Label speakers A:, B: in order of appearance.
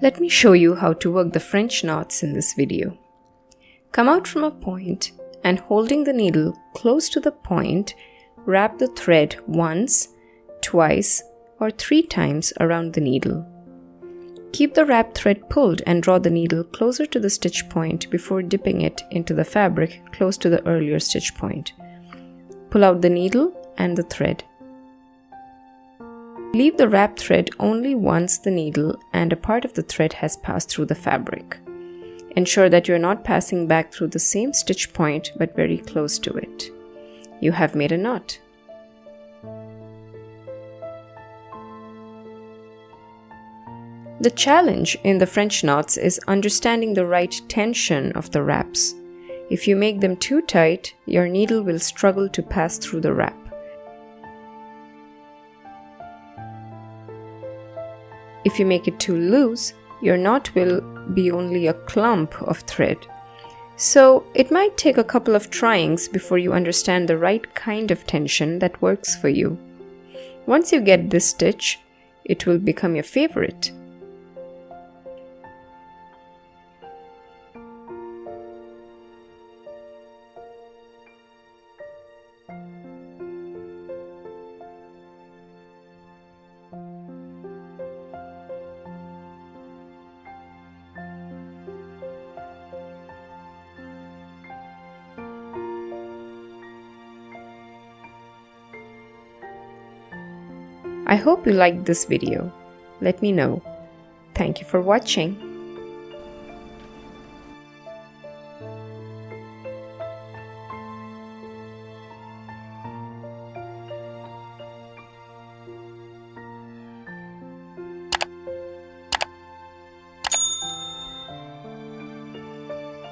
A: Let me show you how to work the French knots in this video. Come out from a point and holding the needle close to the point, wrap the thread once, twice, or 3 times around the needle. Keep the wrapped thread pulled and draw the needle closer to the stitch point before dipping it into the fabric close to the earlier stitch point. Pull out the needle and the thread. Leave the wrapped thread only once the needle and a part of the thread has passed through the fabric. Ensure that you're not passing back through the same stitch point but very close to it. You have made a knot. The challenge in the French knots is understanding the right tension of the wraps. If you make them too tight, your needle will struggle to pass through the wrap. If you make it too loose, your knot will be only a clump of thread. So it might take a couple of tryings before you understand the right kind of tension that works for you. Once you get this stitch, it will become your favorite. I hope you liked this video. Let me know. Thank you for watching.